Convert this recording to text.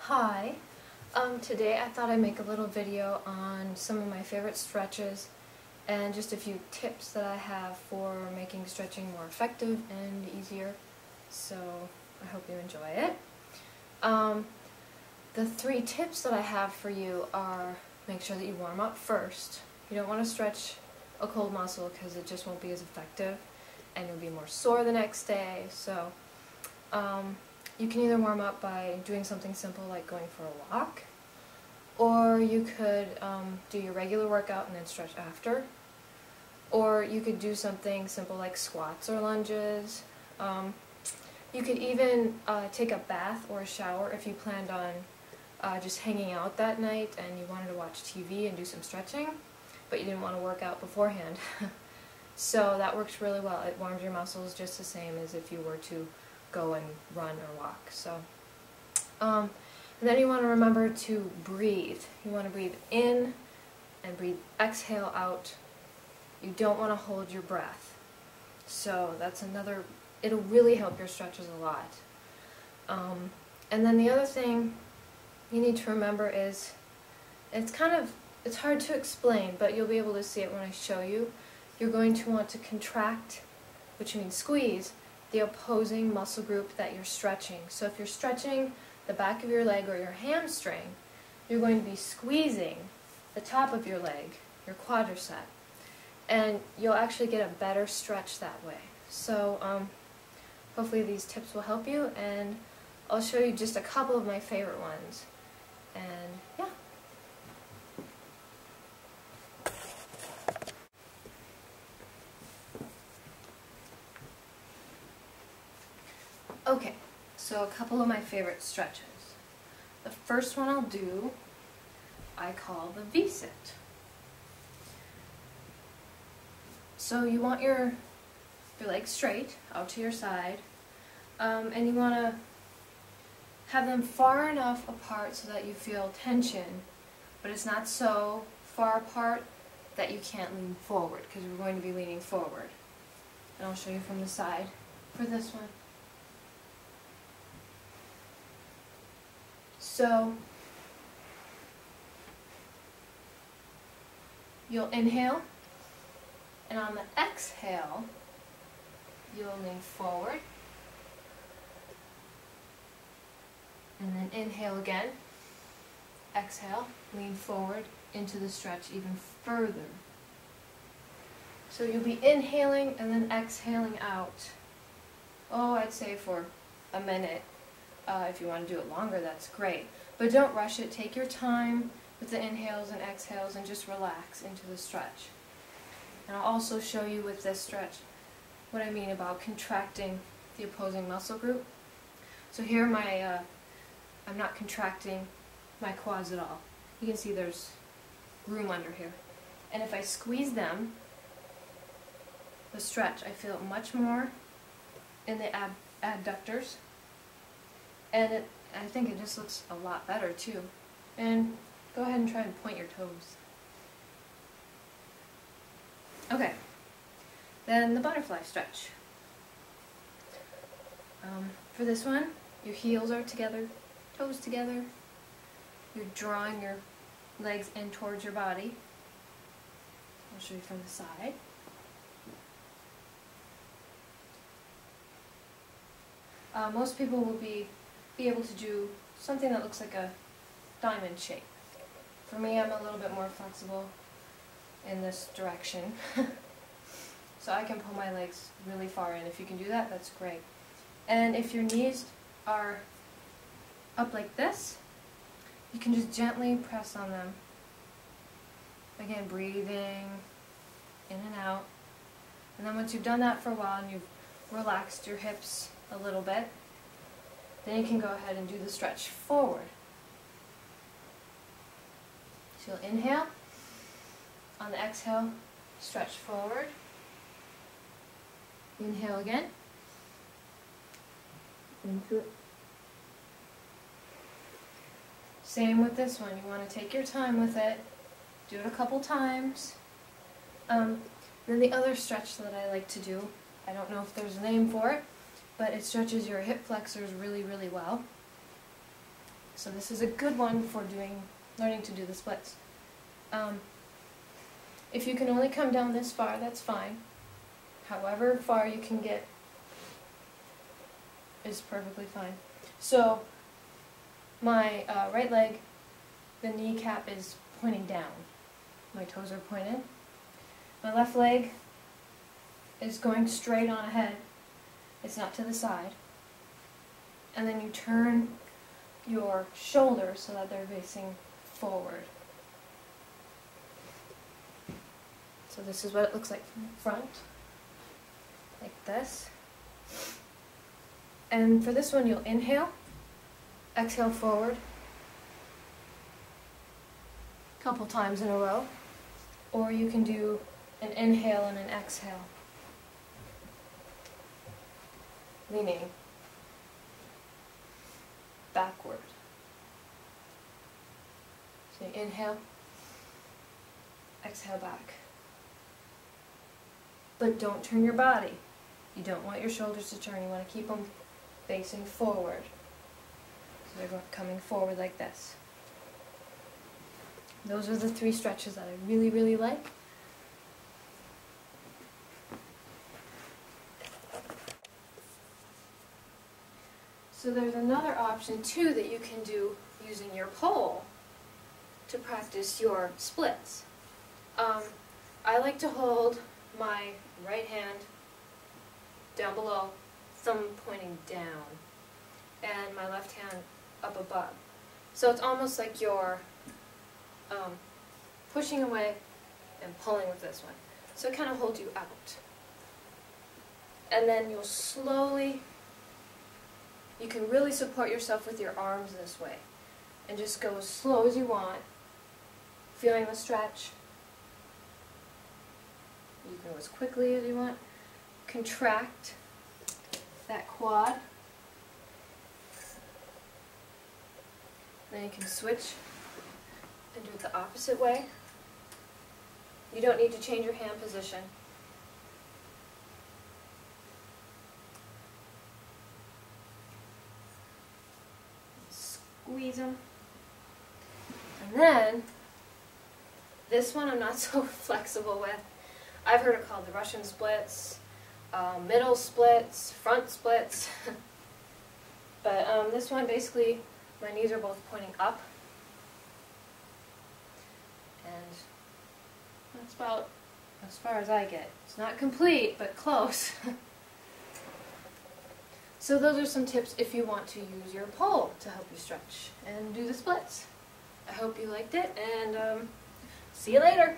Hi. Today I thought I'd make a little video on some of my favorite stretches and just a few tips that I have for making stretching more effective and easier. So I hope you enjoy it. The 3 tips that I have for you are: make sure that you warm up first. You don't want to stretch a cold muscle because it just won't be as effective and you'll be more sore the next day. So you can either warm up by doing something simple like going for a walk, or you could do your regular workout and then stretch after, or you could do something simple like squats or lunges. You could even take a bath or a shower if you planned on just hanging out that night and you wanted to watch TV and do some stretching, but you didn't want to work out beforehand. So that works really well. It warms your muscles just the same as if you were to go and run or walk. So, and then you want to remember to breathe. You want to breathe in and exhale out. You don't want to hold your breath. So that's another, it'll really help your stretches a lot. And then the other thing you need to remember is, it's hard to explain, but you'll be able to see it when I show you. You're going to want to contract, which means squeeze, the opposing muscle group that you're stretching. So if you're stretching the back of your leg or your hamstring, you're going to be squeezing the top of your leg, your quadricep, and you'll actually get a better stretch that way. So hopefully these tips will help you, and I'll show you just a couple of my favorite ones. And yeah. Okay, so a couple of my favorite stretches. The first one I'll do, I call the V-sit. So you want your legs straight, out to your side, and you want to have them far enough apart so that you feel tension, but it's not so far apart that you can't lean forward, because we're going to be leaning forward. And I'll show you from the side for this one. So you'll inhale, and on the exhale, you'll lean forward, and then inhale again, exhale, lean forward into the stretch even further. So you'll be inhaling and then exhaling out. Oh, I'd say for a minute. If you want to do it longer, that's great. But don't rush it. Take your time with the inhales and exhales and just relax into the stretch. And I'll also show you with this stretch what I mean about contracting the opposing muscle group. So here I'm not contracting my quads at all. You can see there's room under here. And if I squeeze them, the stretch, I feel it much more in the adductors. And I think it just looks a lot better too. And go ahead and try and point your toes. Okay, then the butterfly stretch. For this one, your heels are together, toes together. You're drawing your legs in towards your body. I'll show you from the side. Most people will be able to do something that looks like a diamond shape. For me, I'm a little bit more flexible in this direction. So I can pull my legs really far in. If you can do that, that's great. And if your knees are up like this, you can just gently press on them. Again, breathing in and out. And then once you've done that for a while and you've relaxed your hips a little bit, then you can go ahead and do the stretch forward. So you'll inhale. On the exhale, stretch forward. Inhale again. Into it. Same with this one. You want to take your time with it. Do it a couple times. Then the other stretch that I like to do, I don't know if there's a name for it, but it stretches your hip flexors really, really well. So this is a good one for learning to do the splits. If you can only come down this far, that's fine. However far you can get is perfectly fine. So my right leg, the kneecap is pointing down. My toes are pointed. My left leg is going straight on ahead. It's not to the side. And then you turn your shoulders so that they're facing forward. So this is what it looks like from the front, like this. And for this one, you'll inhale, exhale forward, a couple times in a row, or you can do an inhale and an exhale, leaning backward. So you inhale, exhale back. But don't turn your body. You don't want your shoulders to turn. You want to keep them facing forward. So they're coming forward like this. Those are the 3 stretches that I really, really like. So there's another option too that you can do using your pole to practice your splits. I like to hold my right hand down below, thumb pointing down, and my left hand up above. So it's almost like you're pushing away and pulling with this one. So it kind of holds you out. And then you'll slowly, you can really support yourself with your arms this way. And just go as slow as you want, feeling the stretch. You can go as quickly as you want. Contract that quad. Then you can switch and do it the opposite way. You don't need to change your hand position. Squeeze them. And then, this one I'm not so flexible with. I've heard it called the Russian splits, middle splits, front splits. But this one, basically, my knees are both pointing up. And that's about as far as I get. It's not complete, but close. So those are some tips if you want to use your pole to help you stretch and do the splits. I hope you liked it, and see you later.